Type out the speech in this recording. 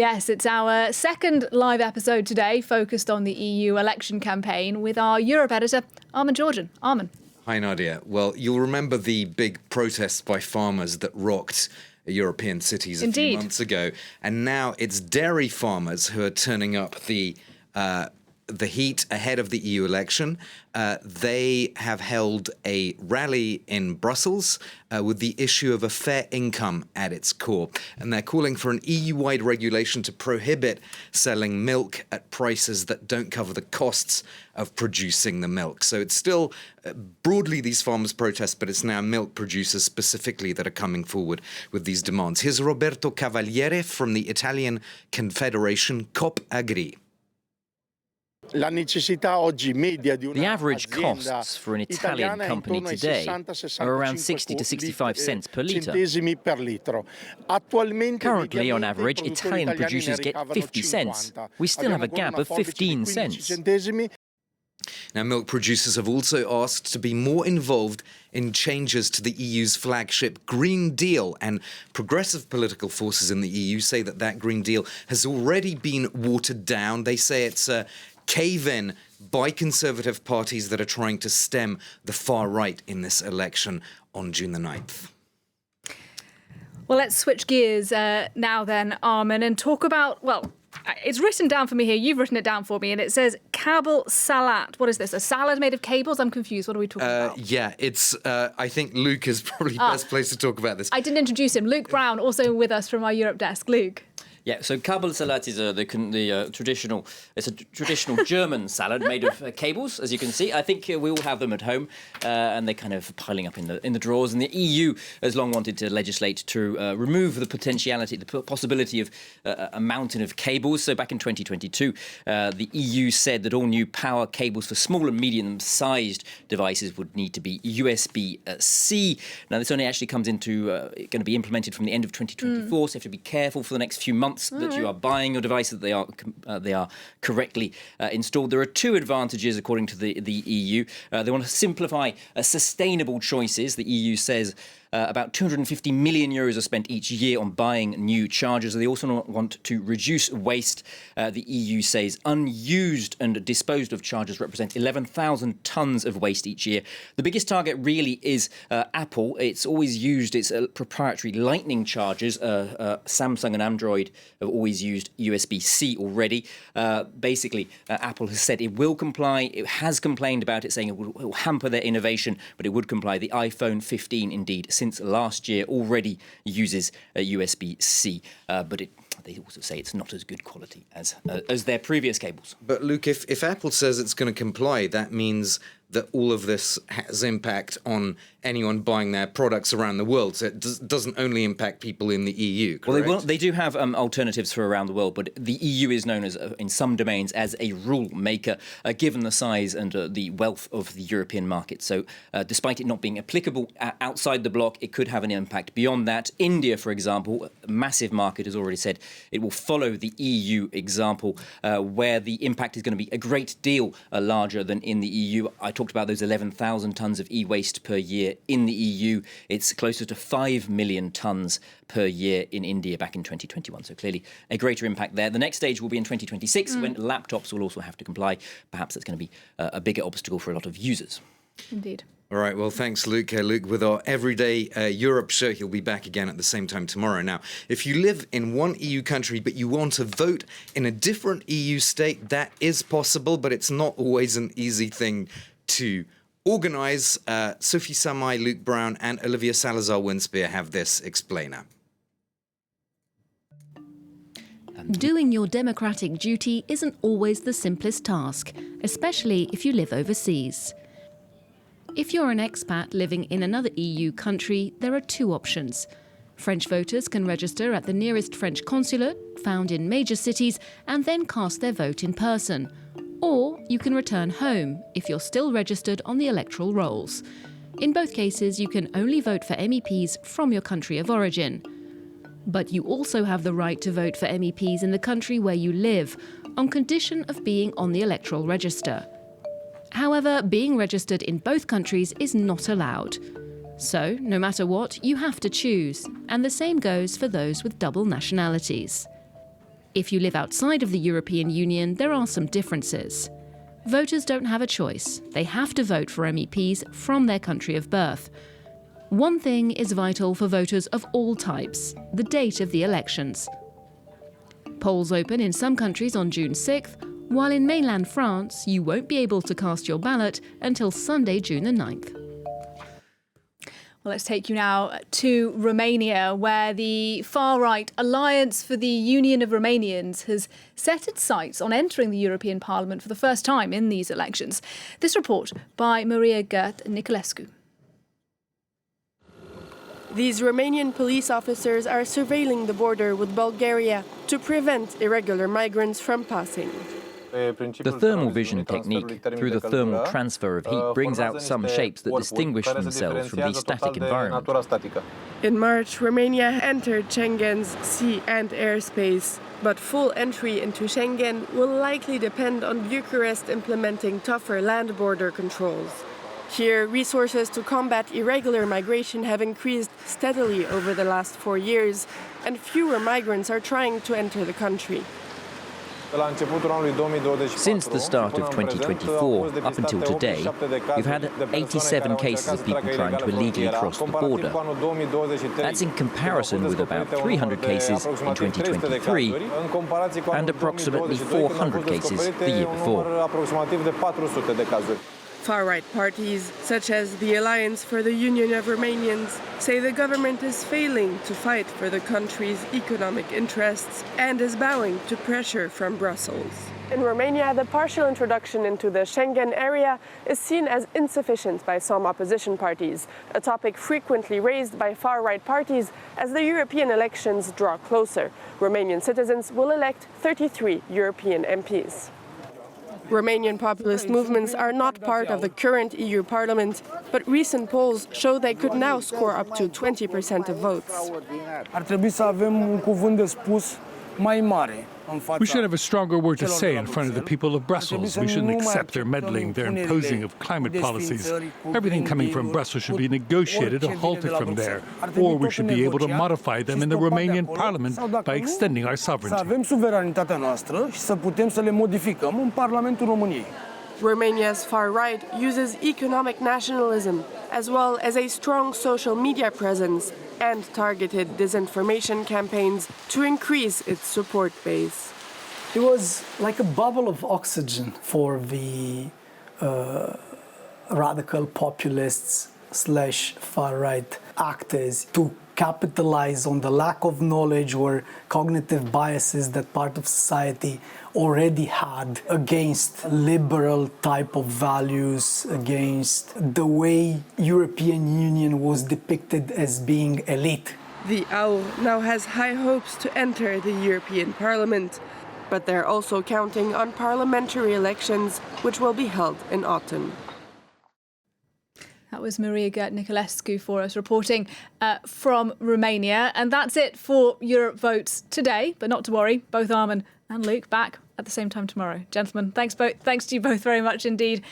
Yes, it's our second live episode today, focused on the EU election campaign with our Europe editor, Armin Georgian. Armin. Hi, Nadia. Well, you'll remember the big protests by farmers that rocked European cities a few months ago. And now it's dairy farmers who are turning up the heat ahead of the EU election. They have held a rally in Brussels with the issue of a fair income at its core. And they're calling for an EU-wide regulation to prohibit selling milk at prices that don't cover the costs of producing the milk. So it's still broadly these farmers' protests, but it's now milk producers specifically that are coming forward with these demands. Here's Roberto Cavaliere from the Italian Confederation Coop Agri. The average costs for an Italian company today are around 60 to 65 cents per litre. Currently, on average, Italian producers get 50 cents. We still have a gap of 15 cents. Now, milk producers have also asked to be more involved in changes to the EU's flagship Green Deal, and progressive political forces in the EU say that that Green Deal has already been watered down. They say it's a cave-in by conservative parties that are trying to stem the far right in this election on June the 9th. Well, let's switch gears now then, Armin, and talk about, well, it's written down for me here. You've written it down for me, and it says Kabel Salat. What is this? A salad made of cables? I'm confused. What are we talking about? Yeah, it's. I think Luke is probably best placed to talk about this. I didn't introduce him. Luke Brown, also with us from our Europe desk. Luke. Yeah, so Kabel Salat is traditional. It's a traditional German salad made of cables, as you can see. I think we all have them at home, and they're kind of piling up in the drawers. And the EU has long wanted to legislate to remove the possibility of a mountain of cables. So back in 2022, the EU said that all new power cables for small and medium-sized devices would need to be USB-C. Now, this only actually comes into going to be implemented from the end of 2024, so you have to be careful for the next few months that you are buying your device, that they are correctly installed. There are two advantages, according to the EU. They want to simplify sustainable choices. The EU says about 250 million euros are spent each year on buying new chargers. They also want to reduce waste. The EU says unused and disposed of chargers represent 11,000 tonnes of waste each year. The biggest target really is Apple. It's always used its proprietary Lightning chargers. Samsung and Android have always used USB-C already. Basically, Apple has said it will comply. It has complained about it, saying it will hamper their innovation, but it would comply. The iPhone 15, indeed, since last year already uses USB-C, but they also say it's not as good quality as their previous cables. But Luke, if Apple says it's going to comply, that means that all of this has impact on anyone buying their products around the world. So it doesn't only impact people in the EU, correct? Well, they do have alternatives for around the world, but the EU is known as, in some domains, as a rule maker, given the size and the wealth of the European market. So despite it not being applicable outside the bloc, it could have an impact beyond that. India, for example, a massive market, has already said it will follow the EU example, where the impact is going to be a great deal larger than in the EU. I talked about those 11,000 tonnes of e-waste per year in the EU. It's closer to 5 million tonnes per year in India back in 2021. So clearly a greater impact there. The next stage will be in 2026 when laptops will also have to comply. Perhaps that's going to be a bigger obstacle for a lot of users. Indeed. All right, well, thanks, Luke. Luke, with our Everyday Europe show, he'll be back again at the same time tomorrow. Now, if you live in one EU country but you want to vote in a different EU state, that is possible, but it's not always an easy thing to organise. Sophie Samai, Luke Brown and Olivia Salazar-Winspear have this explainer. Doing your democratic duty isn't always the simplest task, especially if you live overseas. If you're an expat living in another EU country, there are two options. French voters can register at the nearest French consulate, found in major cities, and then cast their vote in person. Or you can return home if you're still registered on the electoral rolls. In both cases, you can only vote for MEPs from your country of origin. But you also have the right to vote for MEPs in the country where you live, on condition of being on the electoral register. However, being registered in both countries is not allowed. So, no matter what, you have to choose, and the same goes for those with double nationalities. If you live outside of the European Union, there are some differences. Voters don't have a choice. They have to vote for MEPs from their country of birth. One thing is vital for voters of all types: the date of the elections. Polls open in some countries on June 6th, while in mainland France, you won't be able to cast your ballot until Sunday, June the 9th. Well, let's take you now to Romania, where the far-right Alliance for the Union of Romanians has set its sights on entering the European Parliament for the first time in these elections. This report by Maria Gert Niculescu. These Romanian police officers are surveilling the border with Bulgaria to prevent irregular migrants from passing. The thermal vision technique, through the thermal transfer of heat, brings out some shapes that distinguish themselves from the static environment. In March, Romania entered Schengen's sea and airspace, but full entry into Schengen will likely depend on Bucharest implementing tougher land border controls. Here, resources to combat irregular migration have increased steadily over the last 4 years, and fewer migrants are trying to enter the country. Since the start of 2024, up until today, we've had 87 cases of people trying to illegally cross the border. That's in comparison with about 300 cases in 2023 and approximately 400 cases the year before. Far-right parties, such as the Alliance for the Union of Romanians, say the government is failing to fight for the country's economic interests and is bowing to pressure from Brussels. In Romania, the partial introduction into the Schengen area is seen as insufficient by some opposition parties, a topic frequently raised by far-right parties as the European elections draw closer. Romanian citizens will elect 33 European MPs. Romanian populist movements are not part of the current EU Parliament, but recent polls show they could now score up to 20% of votes. We should have a stronger word to say in front of the people of Brussels. We shouldn't accept their meddling, their imposing of climate policies. Everything coming from Brussels should be negotiated or halted from there, or we should be able to modify them in the Romanian Parliament by extending our sovereignty. Romania's far right uses economic nationalism, as well as a strong social media presence and targeted disinformation campaigns to increase its support base. It was like a bubble of oxygen for the radical populists / far-right actors to capitalize on the lack of knowledge or cognitive biases that part of society already had against liberal type of values, against the way European Union was depicted as being elite. The AU now has high hopes to enter the European Parliament, but they're also counting on parliamentary elections, which will be held in autumn. That was Maria Gert Niculescu for us, reporting from Romania. And that's it for Europe Votes today, but not to worry, both Armin and Luke back at the same time tomorrow. Gentlemen, thanks to you both very much indeed.